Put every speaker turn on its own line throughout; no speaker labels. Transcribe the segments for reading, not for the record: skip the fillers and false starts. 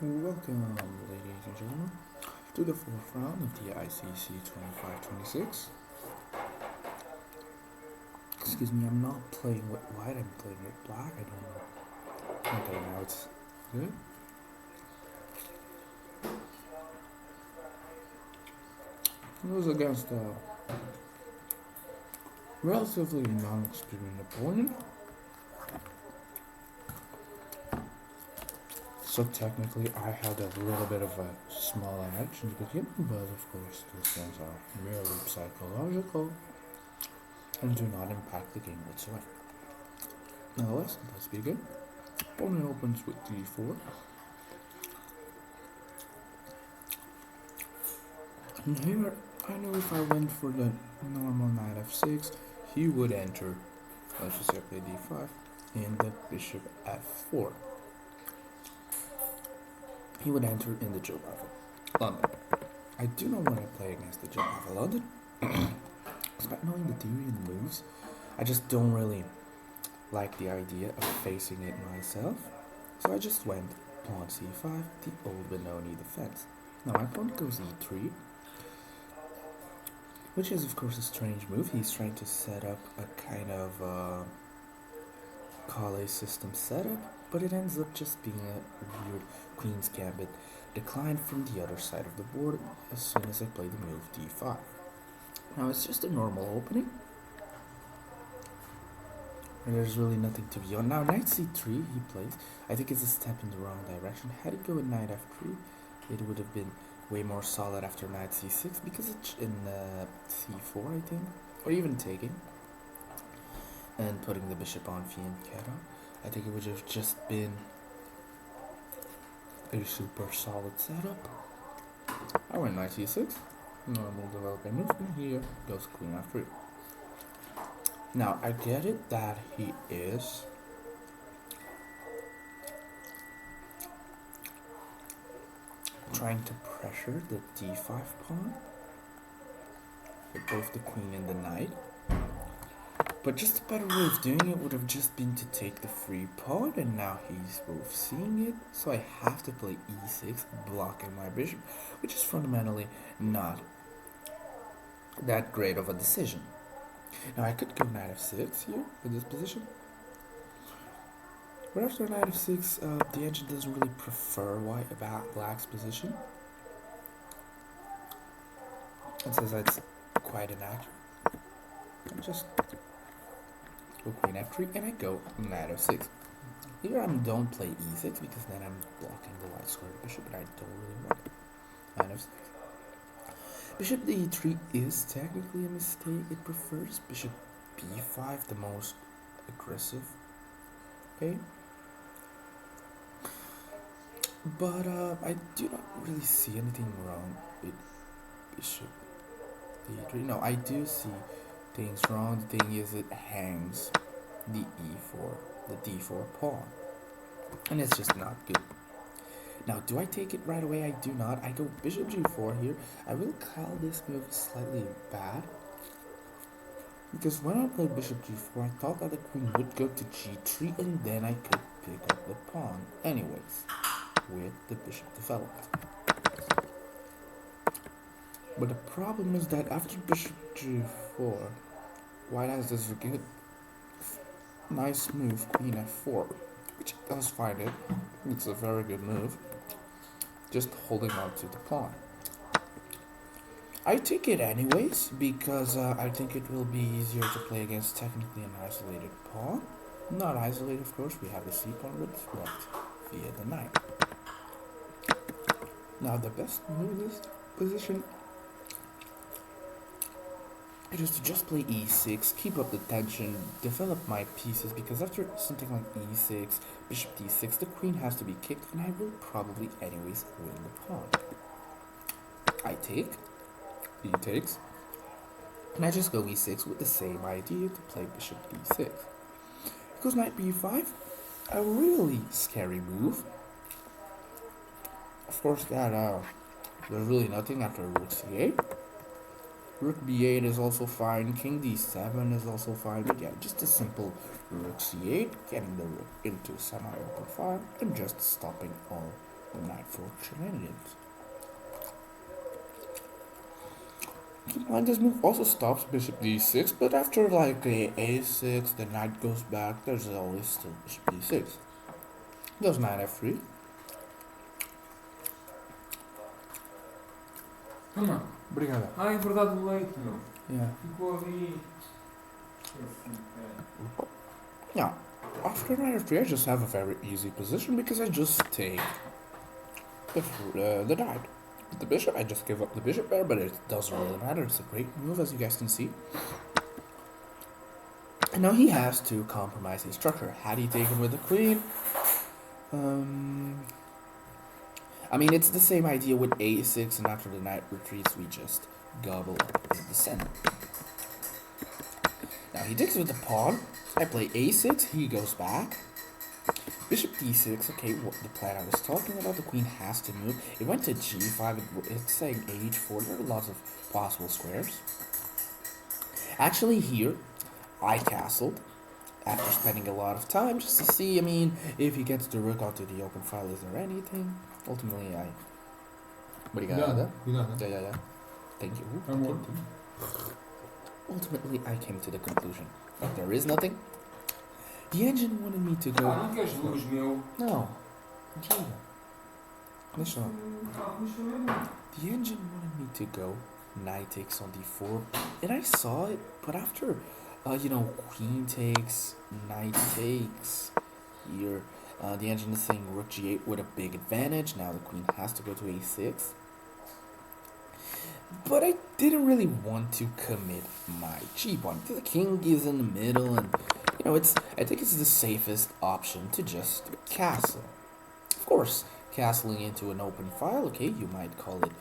Welcome, ladies and gentlemen, to the fourth round of the ICC 25-26. Excuse me, I'm not playing with white, I'm playing with black, I don't know. Okay, now it's good. It was against a relatively non-experienced opponent. So technically I had a little bit of a small edge in the beginning, but of course those things are merely psychological and do not impact the game whatsoever. Now let's begin. Opponent opens with d4. And here, I know if I went for the normal knight f6, he would enter, let's just say play d5, and the bishop f4. He would enter in the geographic London. I do not want to play against the geographic London. Despite knowing the theory and the moves, I just don't really like the idea of facing it myself. So I just went pawn c5, the old Benoni defense. Now my pawn goes e3, which is of course a strange move. He's trying to set up a kind of Calais system setup, but it ends up just being a weird Queen's Gambit declined from the other side of the board as soon as I play the move d5. Now it's just a normal opening. And there's really nothing to be on. Now knight c3 he plays. I think it's a step in the wrong direction. Had he go with knight f3, it would have been way more solid after knight c6 because it's in c4 I think, or even taking and putting the bishop on fianchetto. I think it would have just been a super solid setup. I went knight c6, normal developing move, and here goes queen f3. Now I get it that he is trying to pressure the d5 pawn with both the queen and the knight. But just a better way of doing it would have just been to take the free pawn, and now he's both seeing it, so I have to play e6, blocking my bishop, which is fundamentally not that great of a decision. Now I could go knight f6 here in this position, but after knight f6, the engine doesn't really prefer black's position. It says that's quite inaccurate. I just go queen f3 and I go knight f6. Here I don't play e6 because then I'm blocking the white squared bishop, and I don't really want it. Knight f6. Bishop d3 is technically a mistake. It prefers bishop b5, the most aggressive. Okay. But I do not really see anything wrong with bishop d3. No, I do see things wrong. The thing is, it hangs the d4 pawn, and it's just not good. Now, do I take it right away? I do not. I go bishop g4 here. I will call this move slightly bad, because when I played bishop g4, I thought that the queen would go to g3, and then I could pick up the pawn anyways, with the bishop developed. But the problem is that after bishop g4, white has this good, nice move, queen f4, which does find it. It's a very good move. Just holding on to the pawn. I take it anyways because I think it will be easier to play against technically an isolated pawn. Not isolated, of course. We have the c pawn, but blocked via the knight. Now the best move in this position, it is to just play e6, keep up the tension, develop my pieces, because after something like e6, bishop d6, the queen has to be kicked, and I will probably anyways win the pawn. I take, he takes, and I just go e6 with the same idea to play bishop d6. Because knight b5, a really scary move. Of course, that there's really nothing after rook c8. Rook b8 is also fine, king d7 is also fine, but yeah, just a simple rook c8, getting the rook into semi-open file, and just stopping all Knight for shenanigans. Keep in mind this move also stops bishop d6, but after like a a6, the knight goes back, there's always still bishop d6. Goes knight f3.
Toma.
Obrigado.
Ah, é verdade o leite, meu.
Yeah.
Ficou ali.
Now, after knight f3, I just have a very easy position because I just take the knight. The bishop, I just give up the bishop there, but it doesn't really matter. It's a great move, as you guys can see. And now he has to compromise his structure. Had he taken with the queen, I mean, it's the same idea with a6, and after the knight retreats, we just gobble up in the center. Now he takes with the pawn. I play a6, he goes back. Bishop d6, okay, what the plan I was talking about, the queen has to move. It went to g5, it's saying h4, there are lots of possible squares. Actually here, I castled, after spending a lot of time, just to see, I mean, if he gets the rook onto the open file, is there anything? Ultimately, What do you got there? Yeah. Thank you. Ultimately, I came to the conclusion that there is nothing. The engine wanted me to go...
não queres luz, meu?
No. Deixa eu... The engine wanted me to go knight takes on d4, and I saw it, but after, queen takes, knight takes, here, the engine is saying rook g8 with a big advantage. Now the queen has to go to a6. But I didn't really want to commit my g-pawn. The king is in the middle, and I think it's the safest option to just castle. Of course, castling into an open file, okay, you might call it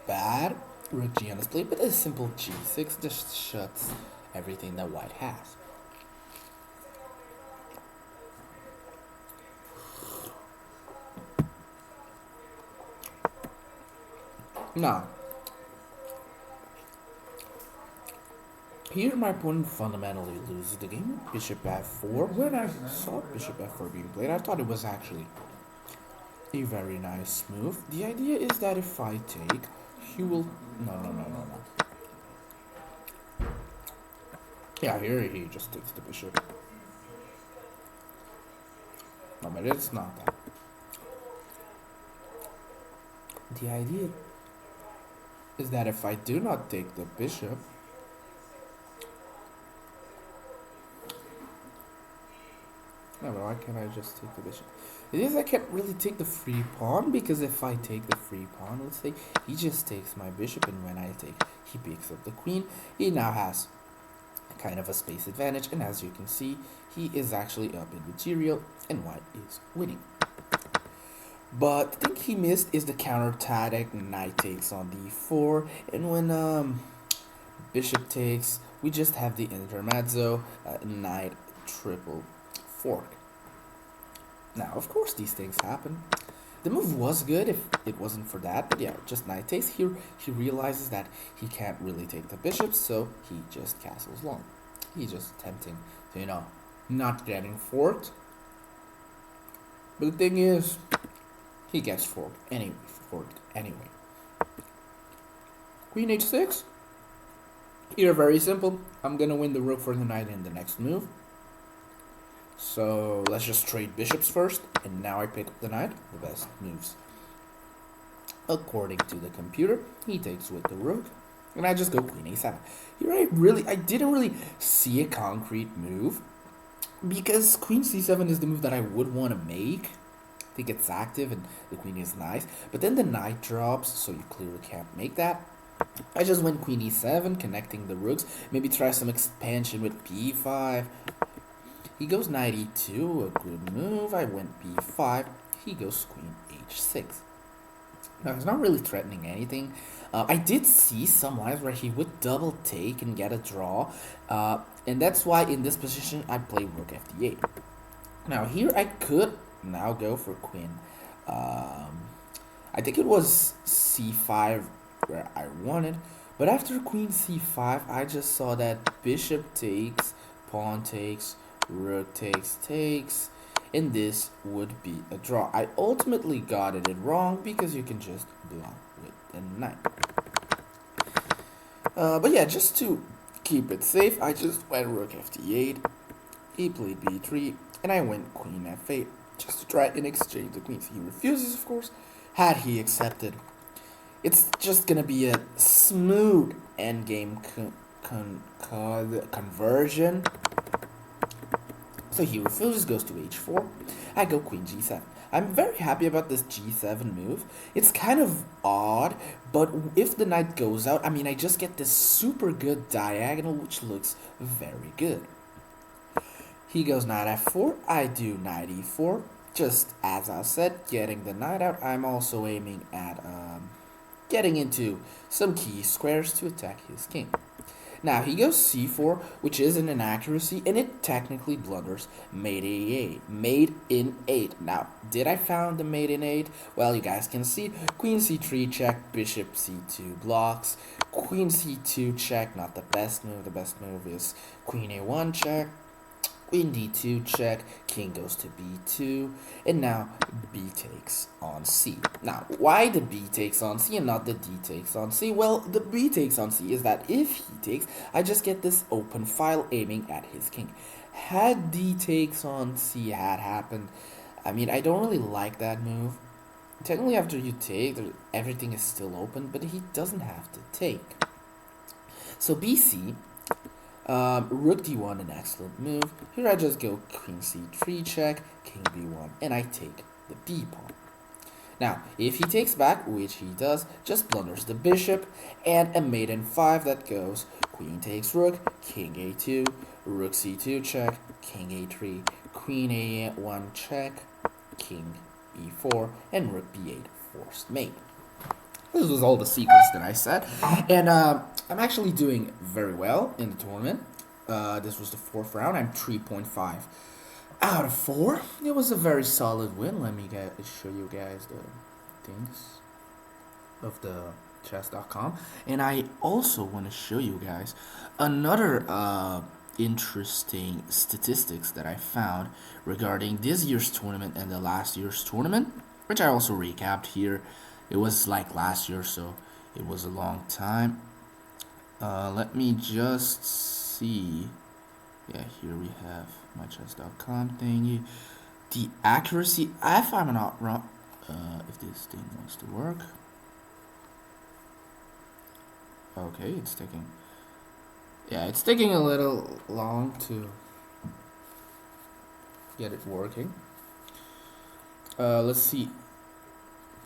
bad, rook g on display, but a simple g6 just shuts everything that white has. Now, here my opponent fundamentally loses the game. Bishop f4. When I saw bishop f4 being played, I thought it was actually a very nice move. The idea is that if I take, he will... No. Yeah, here he just takes the bishop. No, but it's not that. The idea is that if I do not take the bishop, no, but why can't I just take the bishop? It is I can't really take the free pawn, because if I take the free pawn, let's say, he just takes my bishop, and when I take, he picks up the queen. He now has kind of a space advantage, and as you can see, he is actually up in material, and white is winning. But the thing he missed is the counter tactic, knight takes on d4, and when bishop takes, we just have the intermezzo, knight triple fork. Now, of course, these things happen. The move was good if it wasn't for that, but yeah, just knight takes. Here, he realizes that he can't really take the bishop, so he just castles long. He's just attempting to, not getting forked. But the thing is, he gets forked anyway. Queen h6. Here, very simple. I'm gonna win the rook for the knight in the next move. So let's just trade bishops first, and now I pick up the knight, the best moves. According to the computer, he takes with the rook, and I just go queen a7. Here I didn't really see a concrete move, because queen c7 is the move that I would want to make. I think it's active, and the queen is nice, but then the knight drops, so you clearly can't make that. I just went queen e7, connecting the rooks, maybe try some expansion with b5. He goes knight e2, a good move. I went b5. He goes queen h6. Now, he's not really threatening anything. I did see some lines where he would double take and get a draw. And that's why in this position, I play rook fd8. Now, here I could now go for queen. I think it was c5 where I wanted. But after queen c5, I just saw that bishop takes, pawn takes, rook takes, and this would be a draw. I ultimately got it wrong because you can just block with a knight. But yeah, just to keep it safe, I just went rook ft8, he played b3, and I went queen f8, just to try and exchange the queens. He refuses, of course. Had he accepted, it's just gonna be a smooth endgame conversion. So he refuses, goes to h4. I go queen g7. I'm very happy about this g7 move. It's kind of odd, but if the knight goes out, I mean, I just get this super good diagonal, which looks very good. He goes knight f4, I do knight e4. Just as I said, getting the knight out, I'm also aiming at getting into some key squares to attack his king. Now he goes c4, which is an inaccuracy, and it technically blunders mate a8, mate in 8. Now, did I found the mate in 8? Well, you guys can see queen c3 check, bishop c2 blocks, queen c2 check, not the best move. The best move is queen a1 check, queen d2 check, king goes to b2, and now b takes on c. Now, why the b takes on c and not the d takes on c? Well, the b takes on c is that if he takes, I just get this open file aiming at his king. Had d takes on c had happened, I mean, I don't really like that move. Technically, after you take, everything is still open, but he doesn't have to take. So bc, rook d1, an excellent move. Here I just go queen c3 check, king b1, and I take the b pawn. Now, if he takes back, which he does, just blunders the bishop, and a mate in 5 that goes queen takes rook, king a2, rook c2 check, king a3, queen a1 check, king e4, and rook b8 forced mate. This was all the sequence that I said, and I'm actually doing very well in the tournament. This was the 4th round. I'm 3.5 out of 4. It was a very solid win. Let me show you guys the things of the chess.com, and I also want to show you guys another interesting statistics that I found regarding this year's tournament and the last year's tournament, which I also recapped here. It was like last year, so it was a long time. Let me just see. Yeah, here we have my chess.com thingy. The accuracy, if I'm not wrong, if this thing wants to work. Okay, it's taking. Yeah, it's taking a little long to get it working. Let's see.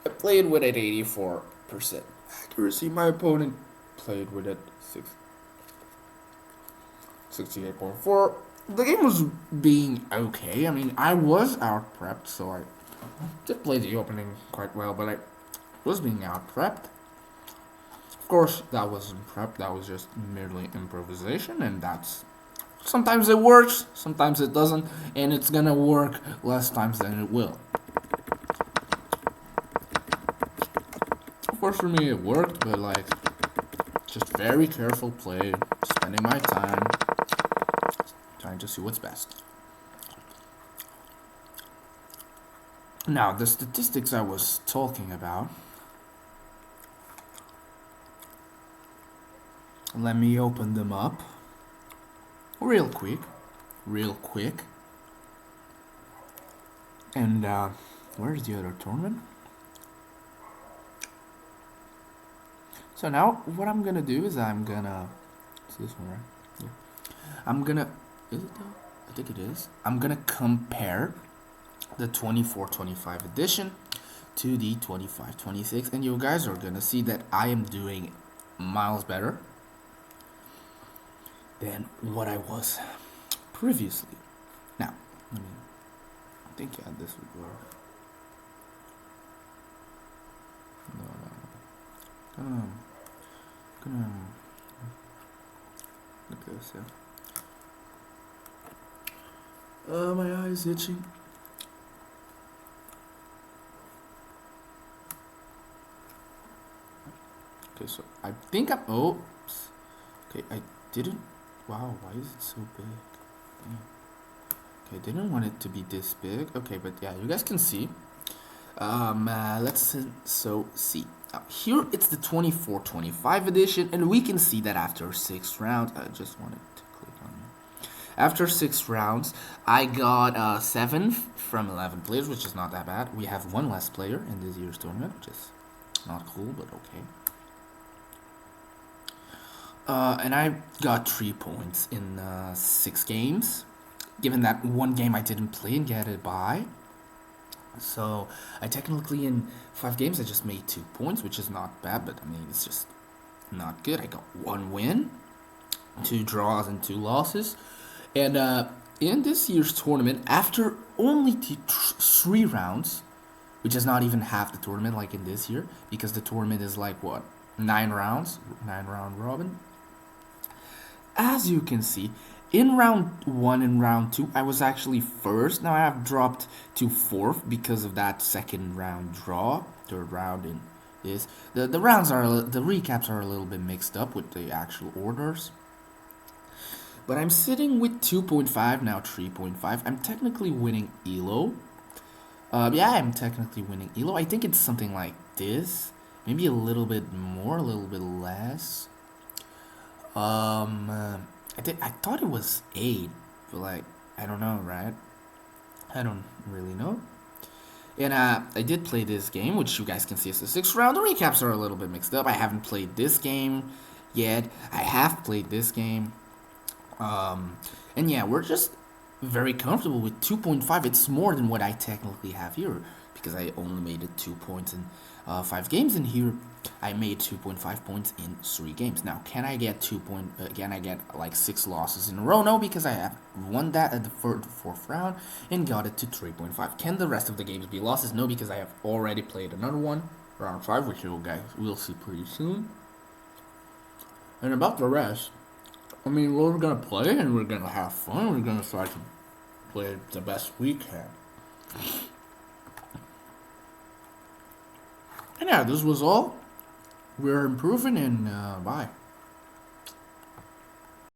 I played with it 84% accuracy. My opponent played with it 68.4. The game was being okay. I mean, I was out prepped, so I did play the opening quite well, but I was being out prepped. Of course, that wasn't prep, that was just merely improvisation, and that's. Sometimes it works, sometimes it doesn't, and it's gonna work less times than it will. Of course, for me it worked, but like, just very careful play, spending my time, trying to see what's best. Now, the statistics I was talking about. Let me open them up real quick. And where's the other tournament? So now what I'm gonna do is it's this one, right? Yeah. Is it though? I think it is. I'm gonna compare the 24-25 edition to the 25-26, and you guys are gonna see that I am doing miles better than what I was previously. Now, I think this would work. No. Look at this, yeah. My eye is itching. Okay, so I think oops. Okay, I didn't. Wow, why is it so big? Damn. Okay, didn't want it to be this big. Okay, but yeah, you guys can see. Let's see. Here it's the 24-25 edition, and we can see that after 6 rounds, I just wanted to click on it. After 6 rounds, I got 7 from 11 players, which is not that bad. We have 1 less player in this year's tournament, which is not cool, but okay. And I got 3 points in 6 games, given that 1 game I didn't play and get a bye. So I technically in 5 games I just made 2 points, which is not bad, but I mean it's just not good. I got 1 win, 2 draws, and 2 losses. And in this year's tournament, after only 3 rounds, which is not even half the tournament like in this year, because the tournament is like what, 9 rounds, 9 round robin. As you can see, in round 1 and round 2, I was actually first. Now I have dropped to 4th because of that second round draw. 3rd round in this. The rounds are, the recaps are a little bit mixed up with the actual orders. But I'm sitting with 2.5, now 3.5. I'm technically winning ELO. Yeah, I'm technically winning ELO. I think it's something like this. Maybe a little bit more, a little bit less. I thought it was 8, but like, I don't know, right? I don't really know. And I did play this game, which you guys can see as the 6th round. The recaps are a little bit mixed up. I haven't played this game yet. I have played this game. And yeah, we're just very comfortable with 2.5. It's more than what I technically have here, because I only made it 2 points in 5 games, and here I made 2.5 points in 3 games. Now, can I get can I get like 6 losses in a row? No, because I have won that at the 4th round and got it to 3.5. Can the rest of the games be losses? No, because I have already played another one, round 5, which you guys will see pretty soon. And about the rest, I mean, we're gonna play and we're gonna have fun. We're gonna try to play the best we can. And yeah, this was all. We're improving, and bye.